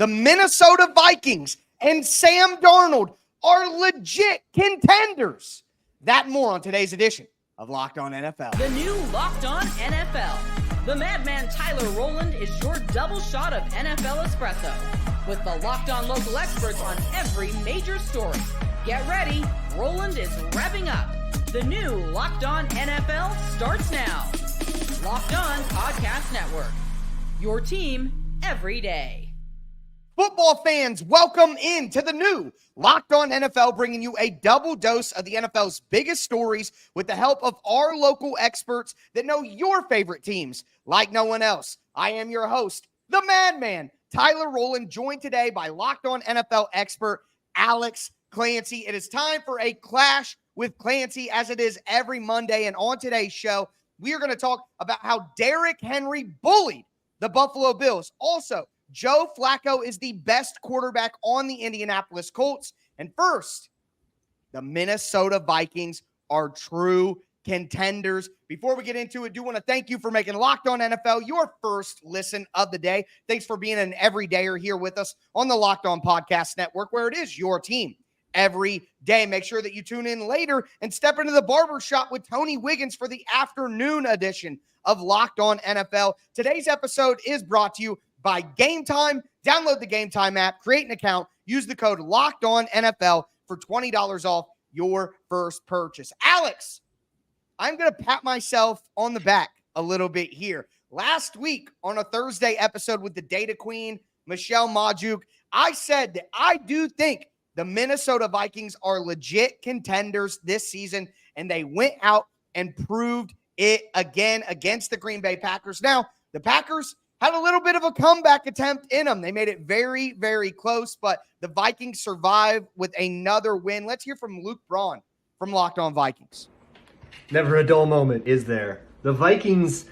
the Minnesota Vikings and Sam Darnold are legit contenders. That and more on today's edition of Locked On NFL. The new Locked On NFL. The madman Tyler Rowland is your double shot of NFL espresso with the Locked On local experts on every major story. Get ready. Rowland is revving up. The new Locked On NFL starts now. Locked On Podcast Network. Your team every day. Football fans, welcome into the new Locked On NFL, bringing you a double dose of the NFL's biggest stories with the help of our local experts that know your favorite teams like no one else. I am your host, the madman, Tyler Rowland, joined today by Locked On NFL expert Alex Clancy. It is time for a clash with Clancy, as it is every Monday. And on today's show, we are going to talk about how Derrick Henry bullied the Buffalo Bills. Also, Joe Flacco is the best quarterback on the Indianapolis Colts. And first, the Minnesota Vikings are true contenders. Before we get into it, I do want to thank you for making Locked On NFL your first listen of the day. Thanks for being an everydayer here with us on the Locked On Podcast Network, where it is your team every day. Make sure that you tune in later and step into the barbershop with Tony Wiggins for the afternoon edition of Locked On NFL. Today's episode is brought to you by Game Time. Download the Game Time app, create an account, use the code LOCKEDONNFL for $20 off your first purchase. Alex, I'm going to pat myself on the back a little bit here. Last week on a Thursday episode with the Data Queen, Michelle Majuk, I said that I do think the Minnesota Vikings are legit contenders this season, and they went out and proved it again against the Green Bay Packers. Now, the Packers had a little bit of a comeback attempt in them. They made it very, very close, but the Vikings survived with another win. Let's hear from Luke Braun from Locked On Vikings. Never a dull moment, is there? The Vikings,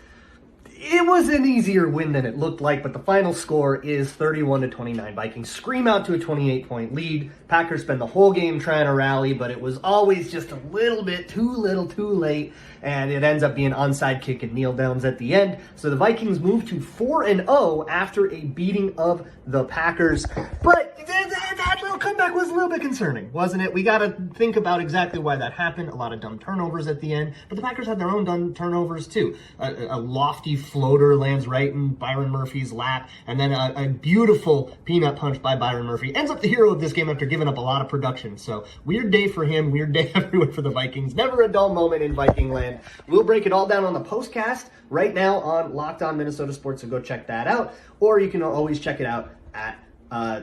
it was an easier win than it looked like, but the final score is 31-29. Vikings scream out to a 28-point lead. Packers spend the whole game trying to rally, but it was always just a little bit too little, too late, and it ends up being onside kick and kneel downs at the end. So the Vikings move to 4-0 after a beating of the Packers. But that little comeback was a little bit concerning, wasn't it? We got to think about exactly why that happened. A lot of dumb turnovers at the end, but the Packers had their own dumb turnovers too. A lofty floater lands right in Byron Murphy's lap, and then a beautiful peanut punch by Byron Murphy ends up the hero of this game after giving up a lot of production. So weird day for him, weird day everywhere for the Vikings. Never a dull moment in Viking land. We'll break it all down on the postcast right now on Locked On Minnesota Sports, so go check that out. Or you can always check it out at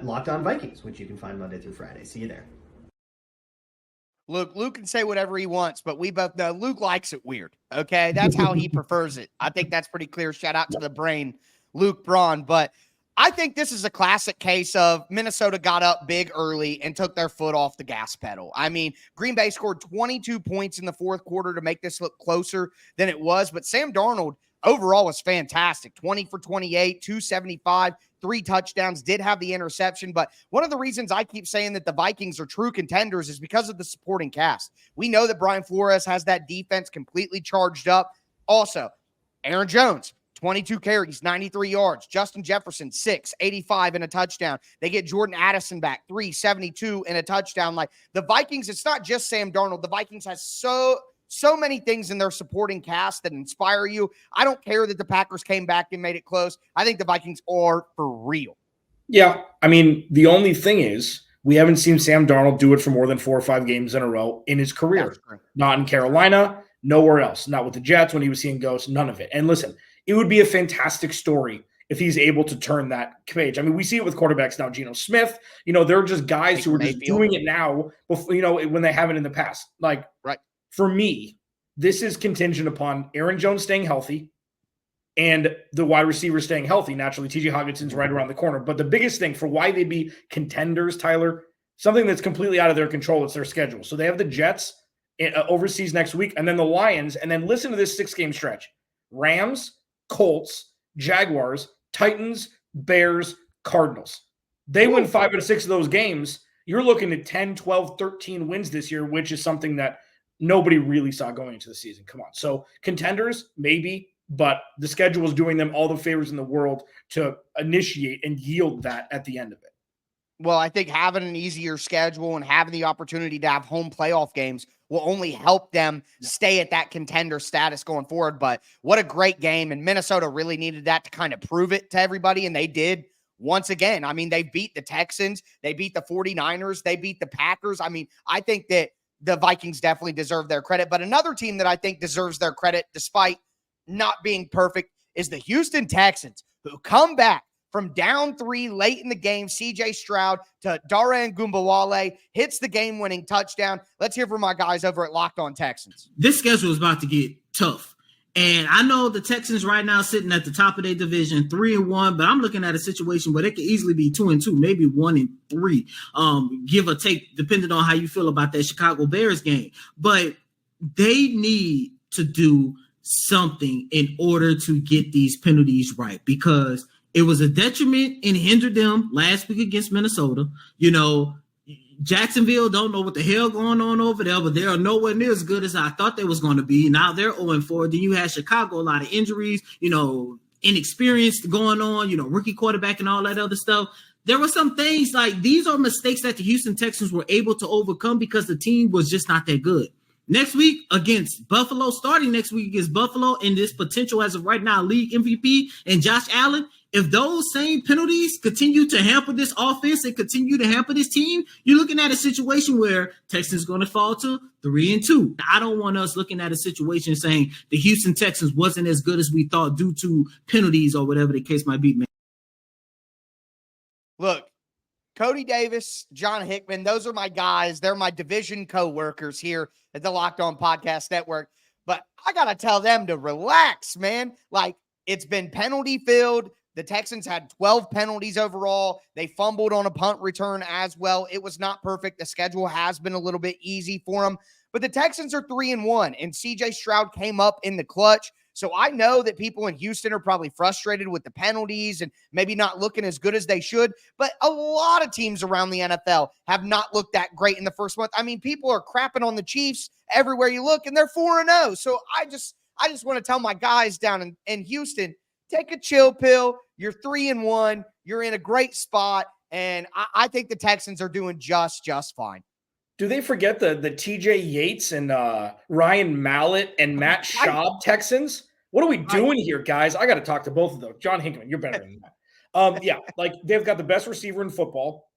Locked On Vikings, which you can find Monday through Friday. See you there. Luke can say whatever he wants, but we both know Luke likes it weird, okay? That's how he prefers it. I think that's pretty clear. Shout out to the brain, Luke Braun. But I think this is a classic case of Minnesota got up big early and took their foot off the gas pedal. I mean, Green Bay scored 22 points in the fourth quarter to make this look closer than it was, but Sam Darnold overall was fantastic. 20 for 28, 275, 3 touchdowns, did have the interception. But one of the reasons I keep saying that the Vikings are true contenders is because of the supporting cast. We know that Brian Flores has that defense completely charged up. Also, Aaron Jones, 22 carries, 93 yards. Justin Jefferson, 6, 85 and a touchdown. They get Jordan Addison back, 372 and a touchdown. Like the Vikings, it's not just Sam Darnold. The Vikings has so many things in their supporting cast that inspire you. I don't care that the Packers came back and made it close. I think the Vikings are for real. Yeah, I mean, the only thing is we haven't seen Sam Darnold do it for more than 4 or 5 games in a row in his career. Not in Carolina, nowhere else. Not with the Jets when he was seeing ghosts, none of it. And listen, it would be a fantastic story if he's able to turn that page. I mean, we see it with quarterbacks now. Geno Smith, they're just guys who are just doing it now, before, when they haven't in the past. Like, right. For me, this is contingent upon Aaron Jones staying healthy and the wide receivers staying healthy. Naturally, T.J. Hawkinson's right around the corner. But the biggest thing for why they'd be contenders, Tyler, something that's completely out of their control, it's their schedule. So they have the Jets overseas next week, and then the Lions, and then listen to this 6-game stretch. Rams, Colts, Jaguars, Titans, Bears, Cardinals. They win 5 out of 6 of those games. You're looking at 10, 12, 13 wins this year, which is something that nobody really saw going into the season. Come on. So contenders, maybe. but the schedule was doing them all the favors in the world to initiate and yield that at the end of it. Well, I think having an easier schedule and having the opportunity to have home playoff games will only help them stay at that contender status going forward. But what a great game. And Minnesota really needed that to kind of prove it to everybody. And they did once again. I mean, they beat the Texans. They beat the 49ers. They beat the Packers. I mean, I think that the Vikings definitely deserve their credit. But another team that I think deserves their credit, despite not being perfect, is the Houston Texans, who come back from down 3 late in the game. C.J. Stroud to Dara Ngumbawale hits the game-winning touchdown. Let's hear from my guys over at Locked On Texans. This schedule is about to get tough. And I know the Texans right now sitting at the top of their division, 3-1, but I'm looking at a situation where they could easily be 2-2, maybe 1-3, give or take, depending on how you feel about that Chicago Bears game. But they need to do something in order to get these penalties right, because it was a detriment and hindered them last week against Minnesota. You know, Jacksonville don't know what the hell going on over there, but they are nowhere near as good as I thought they was going to be. Now they're 0-4. Then you had Chicago, a lot of injuries, you know, inexperience going on, you know, rookie quarterback and all that other stuff. There were some things like these are mistakes that the Houston Texans were able to overcome because the team was just not that good. Next week against Buffalo, starting next week against Buffalo, and this potential as of right now, league MVP and Josh Allen, if those same penalties continue to hamper this offense and continue to hamper this team, you're looking at a situation where Texans going to fall to 3-2. I don't want us looking at a situation saying the Houston Texans wasn't as good as we thought due to penalties or whatever the case might be, man. Look, Cody Davis, John Hickman, those are my guys. They're my division co-workers here at the Locked On Podcast Network. But I got to tell them to relax, man. Like, it's been penalty-filled. The Texans had 12 penalties overall. They fumbled on a punt return as well. It was not perfect. The schedule has been a little bit easy for them. But the Texans are 3-1, and C.J. Stroud came up in the clutch. So I know that people in Houston are probably frustrated with the penalties and maybe not looking as good as they should. But a lot of teams around the NFL have not looked that great in the first month. I mean, people are crapping on the Chiefs everywhere you look, and they're 4-0. So I just want to tell my guys down in Houston, take a chill pill. You're 3-1. You're in a great spot. And I think the Texans are doing just fine. Do they forget the T.J. Yates and Ryan Mallett and Matt Schaub Texans? What are we doing here, guys? I got to talk to both of those. John Hinkman, you're better than that. Yeah, like they've got the best receiver in football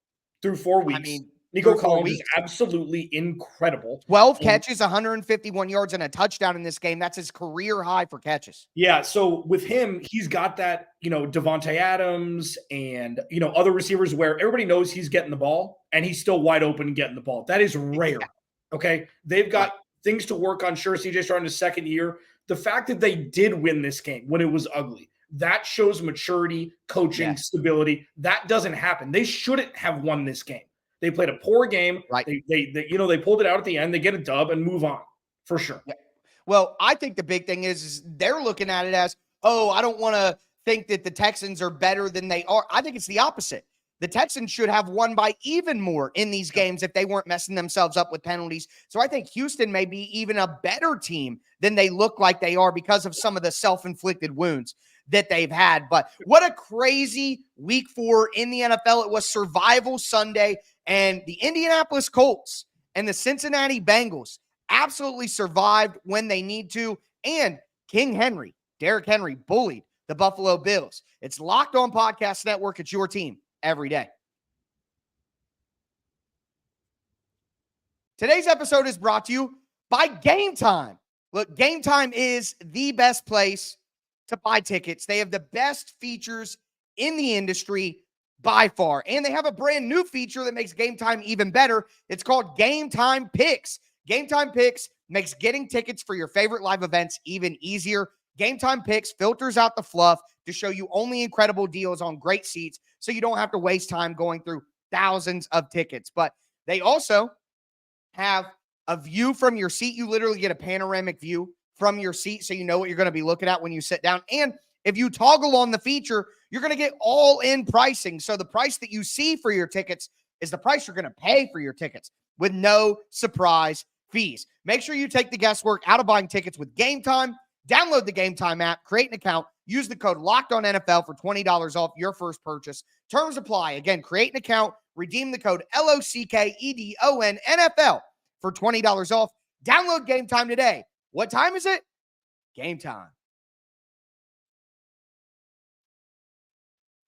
through 4 weeks. I mean, Nico Collins is absolutely incredible. 12 catches, 151 yards, and a touchdown in this game. That's his career high for catches. Yeah, so with him, he's got that, you know, Devontae Adams and, you know, other receivers where everybody knows he's getting the ball and he's still wide open getting the ball. That is rare, okay? They've got things to work on. Sure, CJ Stroud in his second year. The fact that they did win this game when it was ugly, that shows maturity, coaching, stability. That doesn't happen. They shouldn't have won this game. They played a poor game. Right. They pulled it out at the end. They get a dub and move on for sure. Yeah. Well, I think the big thing is they're looking at it as, oh, I don't want to think that the Texans are better than they are. I think it's the opposite. The Texans should have won by even more in these games if they weren't messing themselves up with penalties. So I think Houston may be even a better team than they look like they are because of some of the self-inflicted wounds that they've had. But what a crazy week 4 in the NFL. It was Survival Sunday, and the Indianapolis Colts and the Cincinnati Bengals absolutely survived when they need to. And King Henry, Derrick Henry, bullied the Buffalo Bills. It's Locked On Podcast Network. It's your team every day. Today's episode is brought to you by Game Time. Look, Game Time is the best place to buy tickets. They have the best features in the industry by far. And they have a brand new feature that makes Game Time even better. It's called Game Time Picks. Game Time Picks makes getting tickets for your favorite live events even easier. Game Time Picks filters out the fluff to show you only incredible deals on great seats so you don't have to waste time going through thousands of tickets. But they also have a view from your seat. You literally get a panoramic view from your seat so you know what you're going to be looking at when you sit down. And if you toggle on the feature, you're going to get all-in pricing. So the price that you see for your tickets is the price you're going to pay for your tickets with no surprise fees. Make sure you take the guesswork out of buying tickets with Game Time. Download the Game Time app, create an account, use the code LOCKEDONNFL for $20 off your first purchase. Terms apply. Again, create an account, redeem the code LOCKEDONNFL for $20 off. Download Game Time today. What time is it? Game time.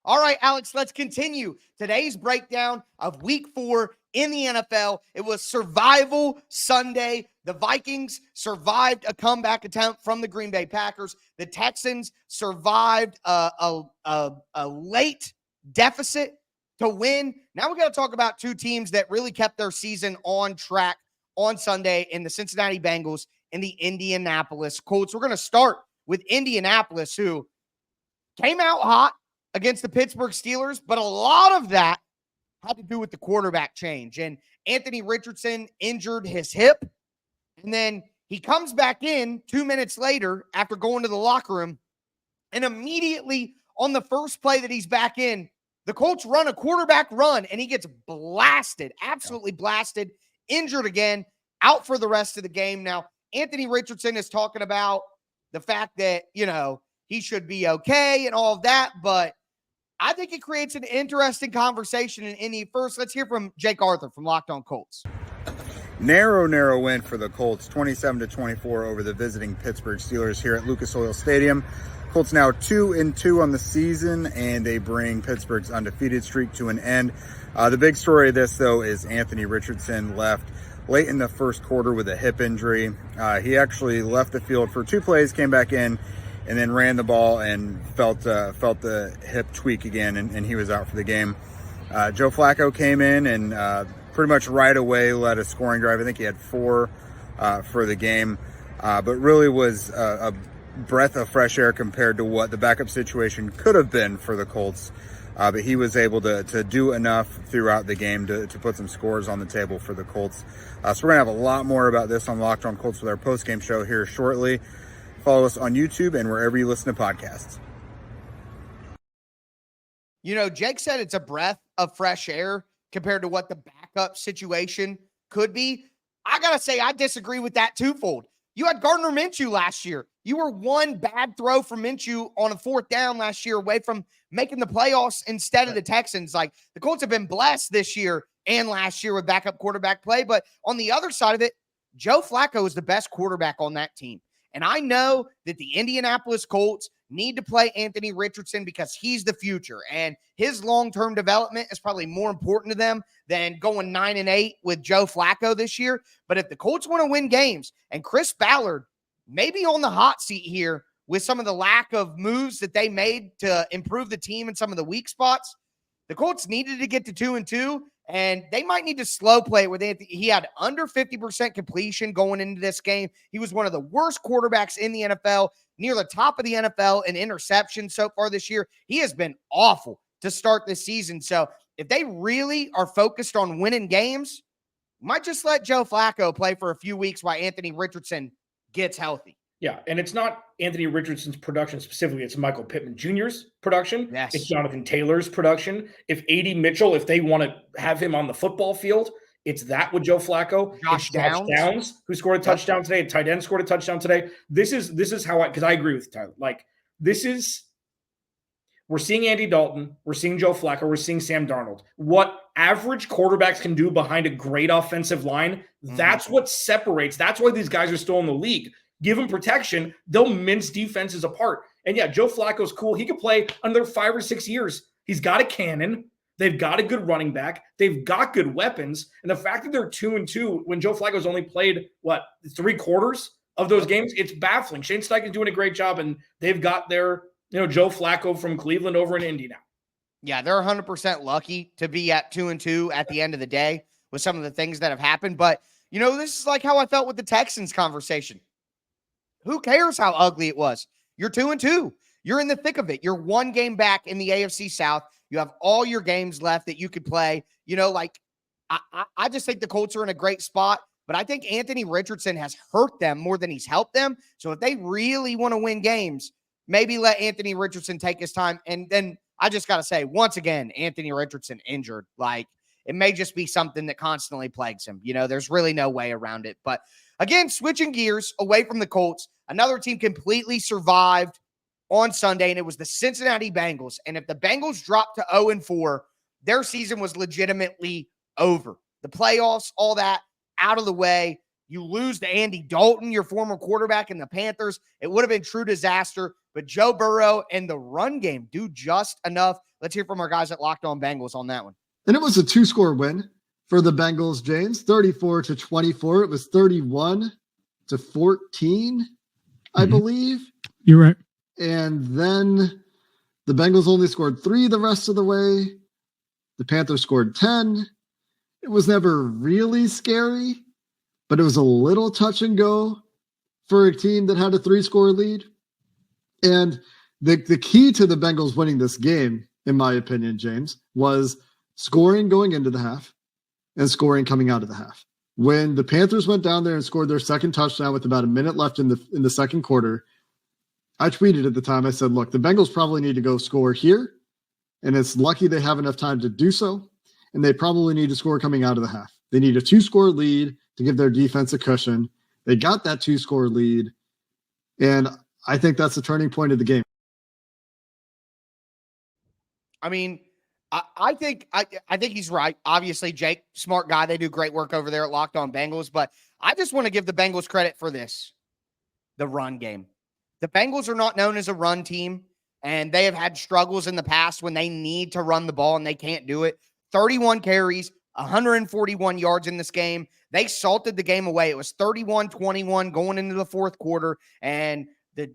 All right, Alex, let's continue today's breakdown of week 4 in the NFL. It was Survival Sunday. The Vikings survived a comeback attempt from the Green Bay Packers. The Texans survived a late deficit to win. Now we got to talk about two teams that really kept their season on track on Sunday in the Cincinnati Bengals and the Indianapolis Colts. We're going to start with Indianapolis, who came out hot against the Pittsburgh Steelers, but a lot of that had to do with the quarterback change. And Anthony Richardson injured his hip, and then he comes back in 2 minutes later after going to the locker room, and immediately on the first play that he's back in, the Colts run a quarterback run, and he gets blasted, absolutely blasted, injured again, out for the rest of the game. Now, Anthony Richardson is talking about the fact that, he should be okay and all of that, but I think it creates an interesting conversation in Indy. First, let's hear from Jake Arthur from Locked On Colts. Narrow win for the Colts, 27-24 over the visiting Pittsburgh Steelers here at Lucas Oil Stadium. Colts now 2-2 on the season, and they bring Pittsburgh's undefeated streak to an end. The big story of this, though, is Anthony Richardson left late in the first quarter with a hip injury. He actually left the field for 2 plays, came back in, and then ran the ball and felt the hip tweak again, and he was out for the game. Joe Flacco came in and pretty much right away led a scoring drive. I think he had 4 for the game, but really was a breath of fresh air compared to what the backup situation could have been for the Colts. But he was able to do enough throughout the game to put some scores on the table for the Colts. So we're going to have a lot more about this on Locked On Colts with our post-game show here shortly. Follow us on YouTube and wherever you listen to podcasts. Jake said it's a breath of fresh air compared to what the backup situation could be. I got to say, I disagree with that twofold. You had Gardner Minshew last year. You were one bad throw from Minshew on a 4th down last year away from making the playoffs instead of the Texans. Like, the Colts have been blessed this year and last year with backup quarterback play. But on the other side of it, Joe Flacco is the best quarterback on that team. And I know that the Indianapolis Colts need to play Anthony Richardson because he's the future. And his long-term development is probably more important to them than going 9-8 with Joe Flacco this year. But if the Colts want to win games, and Chris Ballard may be on the hot seat here with some of the lack of moves that they made to improve the team in some of the weak spots, the Colts needed to get to 2-2. And they might need to slow play it with Anthony. He had under 50% completion going into this game. He was one of the worst quarterbacks in the NFL, near the top of the NFL in interceptions so far this year. He has been awful to start this season. So if they really are focused on winning games, might just let Joe Flacco play for a few weeks while Anthony Richardson gets healthy. Yeah, and it's not Anthony Richardson's production specifically. It's Michael Pittman Jr.'s production. Yes. It's Jonathan Taylor's production. If A.D. Mitchell, if they want to have him on the football field, it's that with Joe Flacco. Josh Downs, who scored a touchdown today. Tight end scored a touchdown today. This is how because I agree with Tyler. Like, we're seeing Andy Dalton. We're seeing Joe Flacco. We're seeing Sam Darnold. What average quarterbacks can do behind a great offensive line, that's what separates. That's why these guys are still in the league. Give them protection, they'll mince defenses apart. And yeah, Joe Flacco's cool. He could play another 5 or 6 years. He's got a cannon. They've got a good running back. They've got good weapons. And the fact that they're 2-2 when Joe Flacco's only played, 3/4 of those games, it's baffling. Shane Steichen's doing a great job, and they've got their, Joe Flacco from Cleveland over in Indy now. Yeah, they're 100% lucky to be at 2-2 at the end of the day with some of the things that have happened. But, this is like how I felt with the Texans conversation. Who cares how ugly it was? You're 2-2. You're in the thick of it. You're 1 game back in the AFC South. You have all your games left that you could play. I just think the Colts are in a great spot, but I think Anthony Richardson has hurt them more than he's helped them. So if they really want to win games, maybe let Anthony Richardson take his time. And then I just got to say, once again, Anthony Richardson injured. Like, it may just be something that constantly plagues him. There's really no way around it. But again, switching gears away from the Colts, Another team completely survived on Sunday, and it was the Cincinnati Bengals. And if the Bengals dropped to 0-4, their season was legitimately over. The playoffs, all that, out of the way. You lose to Andy Dalton, your former quarterback in the Panthers. It would have been true disaster, but Joe Burrow and the run game do just enough. Let's hear from our guys at Locked On Bengals on that one. And it was a 2-score win for the Bengals, James, 34-24. It was 31-14, I believe. You're right. And then the Bengals only scored 3 the rest of the way. The Panthers scored 10. It was never really scary, but it was a little touch and go for a team that had a 3-score lead. And the key to the Bengals winning this game, in my opinion, James, was scoring going into the half and scoring coming out of the half. When the Panthers went down there and scored their second touchdown with about a minute left in the second quarter, I tweeted at the time, I said, look, the Bengals probably need to go score here, and it's lucky they have enough time to do so, and they probably need to score coming out of the half. They need a 2-score lead to give their defense a cushion. They got that 2-score lead, and I think that's the turning point of the game. I mean, I think he's right. Obviously, Jake, smart guy. They do great work over there at Locked On Bengals, but I just want to give the Bengals credit for this, the run game. The Bengals are not known as a run team, and they have had struggles in the past when they need to run the ball and they can't do it. 31 carries, 141 yards in this game. They salted the game away. It was 31-21 going into the fourth quarter, and the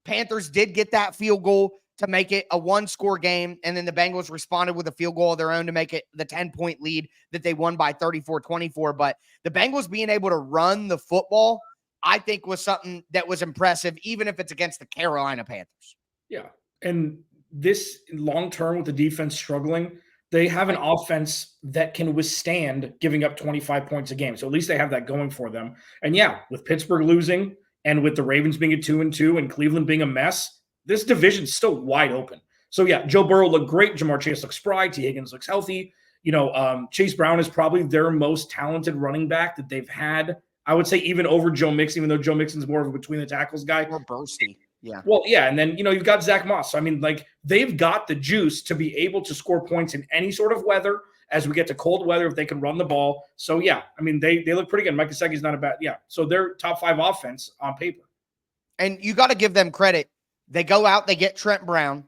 Panthers did get that field goal to make it a 1-score game, and then the Bengals responded with a field goal of their own to make it the 10-point lead that they won by 34-24. But the Bengals being able to run the football, I think, was something that was impressive, even if it's against the Carolina Panthers. Yeah. And this long-term with the defense struggling, they have an offense that can withstand giving up 25 points a game. So at least they have that going for them. And yeah, with Pittsburgh losing and with the Ravens being at 2-2 and Cleveland being a mess, this division's still wide open. So yeah, Joe Burrow looked great. Jamar Chase looks spry. T. Higgins looks healthy. Chase Brown is probably their most talented running back that they've had. I would say even over Joe Mixon, even though Joe Mixon's more of a between the tackles guy. More bursty. Yeah. Well, yeah. And then, you've got Zach Moss. So, I mean, they've got the juice to be able to score points in any sort of weather as we get to cold weather if they can run the ball. So, yeah, I mean, they look pretty good. Mike Gesicki's not a bad – yeah. So they're top 5 offense on paper. And you got to give them credit. They go out, they get Trent Brown.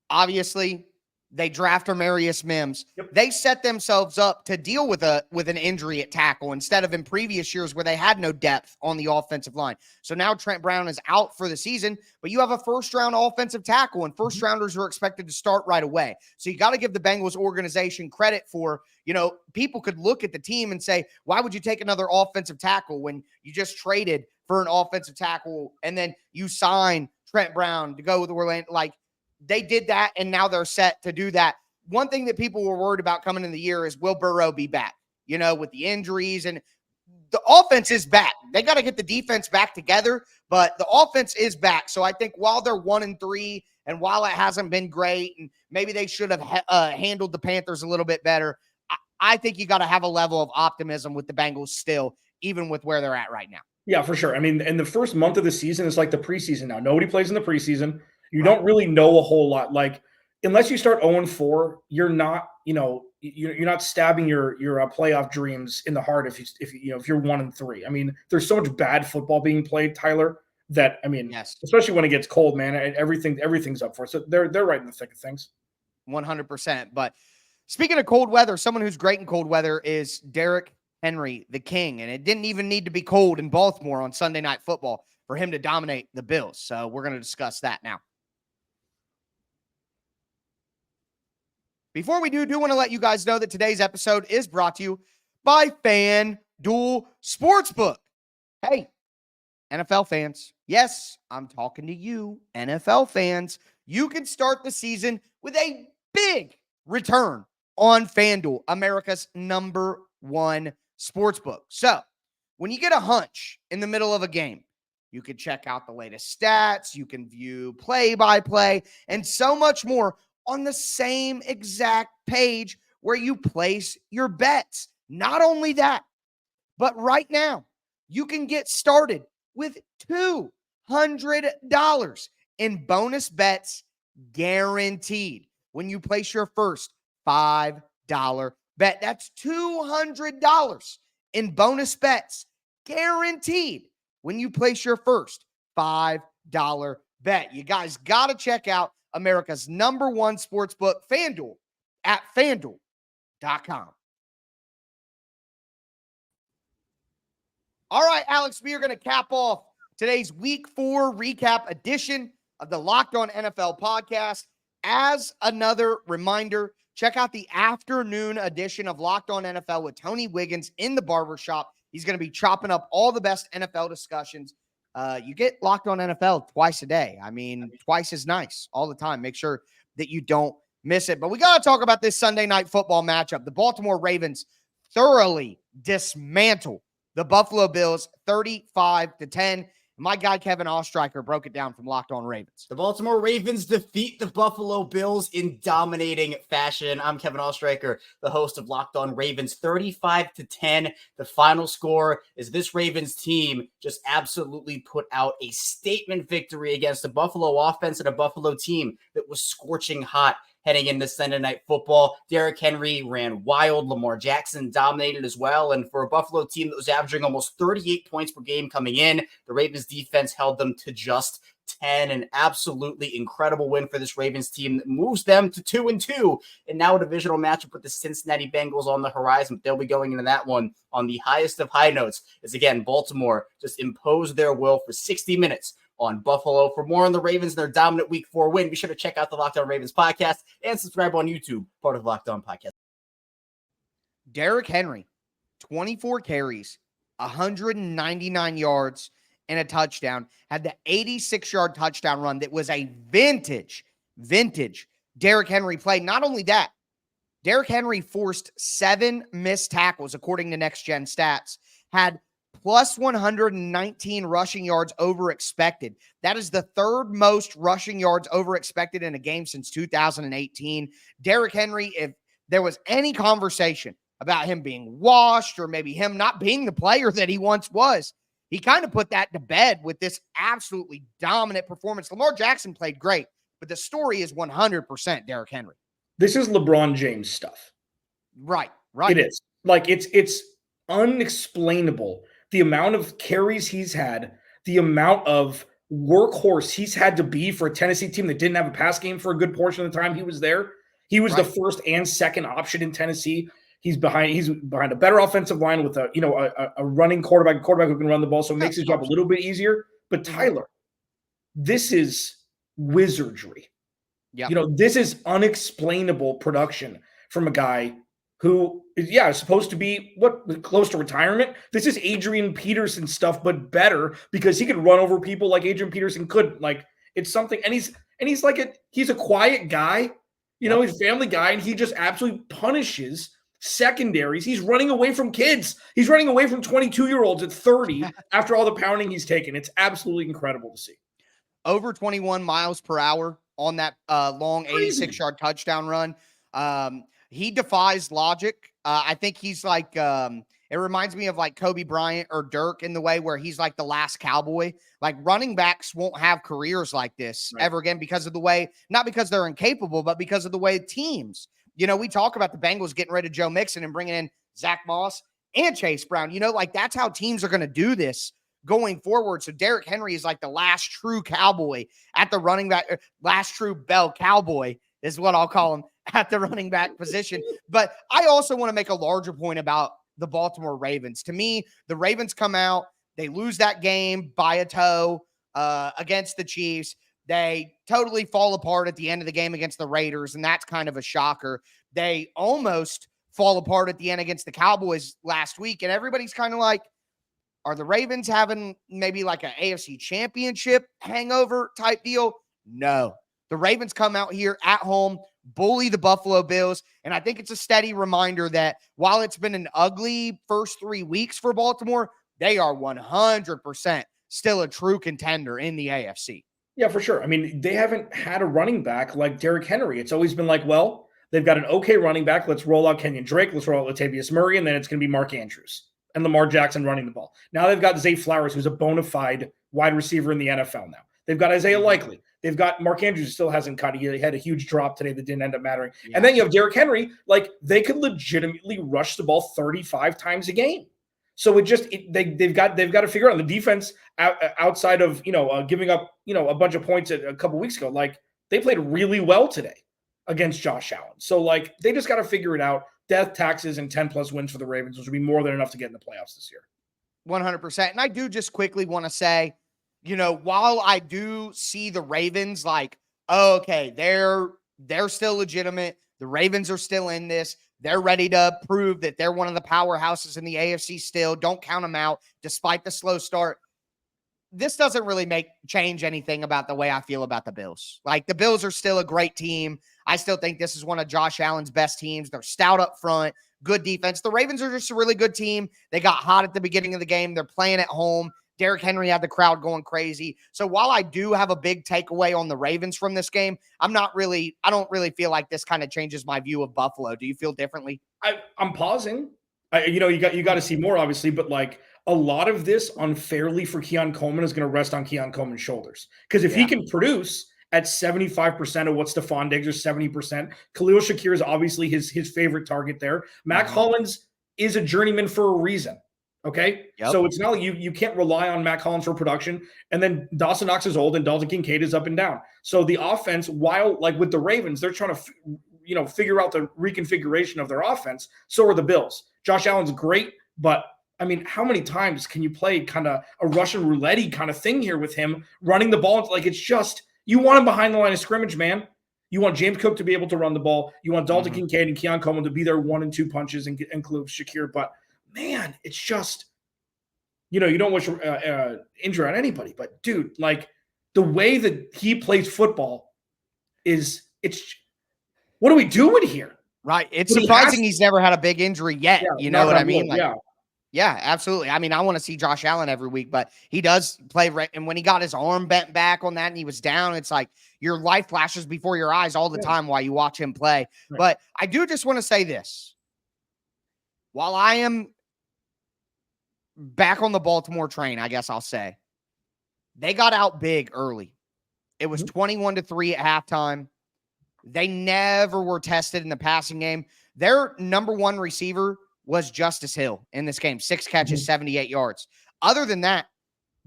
Obviously, they draft Amarius Mims. Yep. They set themselves up to deal with an injury at tackle instead of in previous years where they had no depth on the offensive line. So now Trent Brown is out for the season, but you have a first-round offensive tackle, and first-rounders are expected to start right away. So you got to give the Bengals organization credit for, people could look at the team and say, why would you take another offensive tackle when you just traded for an offensive tackle and then you sign Trent Brown to go with Orlando? They did that, and now they're set to do that. One thing that people were worried about coming in the year is, will Burrow be back? With the injuries, and the offense is back. They got to get the defense back together, but the offense is back. So I think while they're 1-3, and while it hasn't been great, and maybe they should have handled the Panthers a little bit better, I think you got to have a level of optimism with the Bengals still, even with where they're at right now. Yeah, for sure. I mean, in the first month of the season, it's like the preseason now. Nobody plays in the preseason. You don't really know a whole lot. Unless you start 0-4, you're not, you're not stabbing your playoff dreams in the heart if you're 1-3. I mean, there's so much bad football being played, Tyler, that yes. Especially when it gets cold, man, everything's up for it. So they're right in the thick of things. 100%. But speaking of cold weather, someone who's great in cold weather is Derrick Henry, the king. And it didn't even need to be cold in Baltimore on Sunday Night Football for him to dominate the Bills. So we're going to discuss that now. Before we do want to let you guys know that today's episode is brought to you by FanDuel Sportsbook. Hey, NFL fans. Yes, I'm talking to you, NFL fans. You can start the season with a big return on FanDuel, America's #1 sportsbook. So when you get a hunch in the middle of a game, you can check out the latest stats, you can view play-by-play, and so much more on the same exact page where you place your bets. Not only that, but right now, you can get started with $200 $200 in bonus bets guaranteed when you place your first $5 bet. That's $200 in bonus bets guaranteed when you place your first $5 bet. You guys got to check out America's #1 sportsbook, FanDuel, at FanDuel.com. All right, Alex, we are going to cap off today's Week 4 recap edition of the Locked On NFL podcast. As another reminder, check out the afternoon edition of Locked On NFL with Tony Wiggins in the barbershop. He's going to be chopping up all the best NFL discussions. You get Locked On NFL twice a day. I mean, twice is nice all the time. Make sure that you don't miss it. But we got to talk about this Sunday night football matchup. The Baltimore Ravens thoroughly dismantle the Buffalo Bills 35-10. My guy, Kevin Ostreicher, broke it down from Locked On Ravens. The Baltimore Ravens defeat the Buffalo Bills in dominating fashion. I'm Kevin Ostreicher, the host of Locked On Ravens, 35-10. The final score is this Ravens team just absolutely put out a statement victory against a Buffalo offense and a Buffalo team that was scorching hot heading into Sunday Night Football. Derrick Henry ran wild. Lamar Jackson dominated as well. And for a Buffalo team that was averaging almost 38 points per game coming in, the Ravens defense held them to just 10. An absolutely incredible win for this Ravens team that moves them to 2-2. And now a divisional matchup with the Cincinnati Bengals on the horizon. They'll be going into that one on the highest of high notes as, again, Baltimore just imposed their will for 60 minutes on Buffalo. For more on the Ravens and their dominant Week 4 win, be sure to check out the Locked On Ravens podcast and subscribe on YouTube, part of the Locked On podcast. Derrick Henry, 24 carries, 199 yards, and a touchdown. Had the 86-yard touchdown run that was a vintage Derrick Henry play. Not only that, Derrick Henry forced 7 missed tackles, according to Next Gen Stats, had plus 119 rushing yards over expected. That is the third most rushing yards over expected in a game since 2018. Derrick Henry, if there was any conversation about him being washed or maybe him not being the player that he once was, he kind of put that to bed with this absolutely dominant performance. Lamar Jackson played great, but the story is 100% Derrick Henry. This is LeBron James stuff. Right. It is. Like, it's unexplainable. The amount of carries he's had, the amount of workhorse he's had to be for a Tennessee team that didn't have a pass game for a good portion of the time he was there. He was the first and second option in Tennessee. He's behind a better offensive line with a running quarterback who can run the ball, so it makes his job a little bit easier. But Tyler, this is wizardry. Yeah. This is unexplainable production from a guy who is supposed to be close to retirement. This is Adrian Peterson stuff, but better, because he could run over people like Adrian Peterson couldn't. Like, it's something, and he's a quiet guy, he's a family guy, and he just absolutely punishes secondaries. He's running away from kids. He's running away from 22-year-olds at 30 after all the pounding he's taken. It's absolutely incredible to see. Over 21 miles per hour on that long 86-yard touchdown run. He defies logic. I think he's like, it reminds me of like Kobe Bryant or Dirk in the way where he's like the last cowboy. Like, running backs won't have careers like this ever again because of the way, not because they're incapable, but because of the way teams, we talk about the Bengals getting rid of Joe Mixon and bringing in Zach Moss and Chase Brown, like that's how teams are going to do this going forward. So Derrick Henry is like the last true cowboy at the running back, last true bell cowboy is what I'll call him at the running back position. But I also want to make a larger point about the Baltimore Ravens. To me, the Ravens come out, they lose that game by a toe against the Chiefs. They totally fall apart at the end of the game against the Raiders, and that's kind of a shocker. They almost fall apart at the end against the Cowboys last week, and everybody's kind of like, are the Ravens having maybe like an AFC championship hangover type deal? No. The Ravens come out here at home, bully the Buffalo Bills, and I think it's a steady reminder that while it's been an ugly first 3 weeks for Baltimore, they are 100% still a true contender in the AFC. Yeah, for sure. I mean, they haven't had a running back like Derrick Henry. It's always been like, well, they've got an okay running back. Let's roll out Kenyon Drake. Let's roll out Latavius Murray, and then it's going to be Mark Andrews. and Lamar Jackson running the ball. Now they've got Zay Flowers, who's a bona fide wide receiver in the NFL now. They've got Isaiah Likely. They've got Mark Andrews, who still hasn't cut. He had a huge drop today that didn't end up mattering. Yeah. And then you have Derrick Henry. Like, they could legitimately rush the ball 35 times a game. So they've got to figure out the defense outside of giving up a bunch of points a couple weeks ago. Like, they played really well today against Josh Allen. So like, they just got to figure it out. Death, taxes, and 10+ wins for the Ravens, which would be more than enough to get in the playoffs this year. 100%. And I do just quickly want to say, while I do see the Ravens like, oh, okay, they're still legitimate. The Ravens are still in this. They're ready to prove that they're one of the powerhouses in the AFC still. Don't count them out despite the slow start. This doesn't really change anything about the way I feel about the Bills. Like, the Bills are still a great team. I still think this is one of Josh Allen's best teams. They're stout up front, good defense. The Ravens are just a really good team. They got hot at the beginning of the game. They're playing at home. Derrick Henry had the crowd going crazy. So while I do have a big takeaway on the Ravens from this game, I don't really feel like this kind of changes my view of Buffalo. Do you feel differently? I'm pausing. You got to see more, obviously, but like, a lot of this unfairly for Keon Coleman is going to rest on Keon Coleman's shoulders. Because if he can produce at 75% of what Stephon Diggs or 70%, Khalil Shakir is obviously his favorite target there. Mac Hollins is a journeyman for a reason. Okay. Yep. So it's not like you can't rely on Mac Hollins for production. And then Dawson Knox is old and Dalton Kincaid is up and down. So the offense, while like with the Ravens, they're trying to figure out the reconfiguration of their offense. So are the Bills. Josh Allen's great, but I mean, how many times can you play kind of a Russian roulette kind of thing here with him running the ball? Like, it's just, you want him behind the line of scrimmage, man. You want James Cook to be able to run the ball. You want Dalton Kincaid and Keon Coleman to be there 1 and 2 punches and Khalil Shakir. But man, it's just, you don't wish injury on anybody. But dude, like, the way that he plays football what are we doing here? Right. It's surprising he's never had a big injury yet. Yeah, you know what I mean? Like, yeah, absolutely. I mean, I want to see Josh Allen every week, but he does play right. And when he got his arm bent back on that and he was down, it's like your life flashes before your eyes all the time while you watch him play. Right. But I do just want to say this. While I am back on the Baltimore train, I guess I'll say, they got out big early. It was 21-3 at halftime. They never were tested in the passing game. Their number one receiver was Justice Hill in this game. 6 catches, 78 yards. Other than that,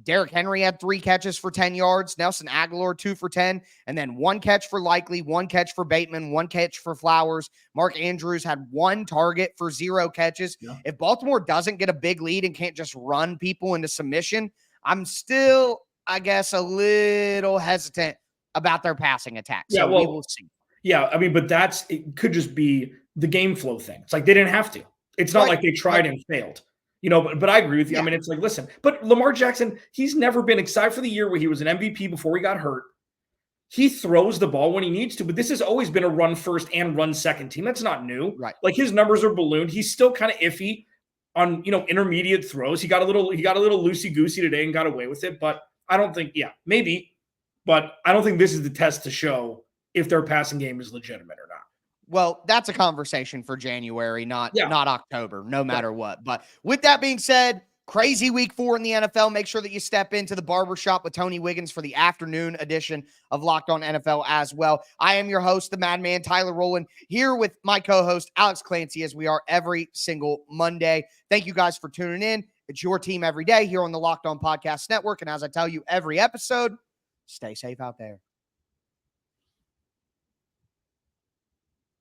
Derrick Henry had 3 catches for 10 yards. Nelson Aguilar, 2 for 10. And then 1 catch for Likely, 1 catch for Bateman, 1 catch for Flowers. Mark Andrews had 1 target for 0 catches. Yeah. If Baltimore doesn't get a big lead and can't just run people into submission, I'm still, I guess, a little hesitant about their passing attack. So we will see. Yeah, I mean, but it could just be the game flow thing. It's like they didn't have to. It's not like they tried and failed, but I agree with you. Yeah. I mean, it's like, listen, but Lamar Jackson, he's never been excited for the year where he was an MVP before he got hurt. He throws the ball when he needs to, but this has always been a run first and run second team. That's not new. Right. Like, his numbers are ballooned. He's still kind of iffy on, intermediate throws. He got a little loosey-goosey today and got away with it, but I don't think, maybe, but I don't think this is the test to show if their passing game is legitimate or not. Well, that's a conversation for January, not October, no matter what. But with that being said, crazy week 4 in the NFL. Make sure that you step into the barbershop with Tony Wiggins for the afternoon edition of Locked On NFL as well. I am your host, the Madman, Tyler Rowland, here with my co-host, Alex Clancy, as we are every single Monday. Thank you guys for tuning in. It's your team every day here on the Locked On Podcast Network. And as I tell you every episode, stay safe out there.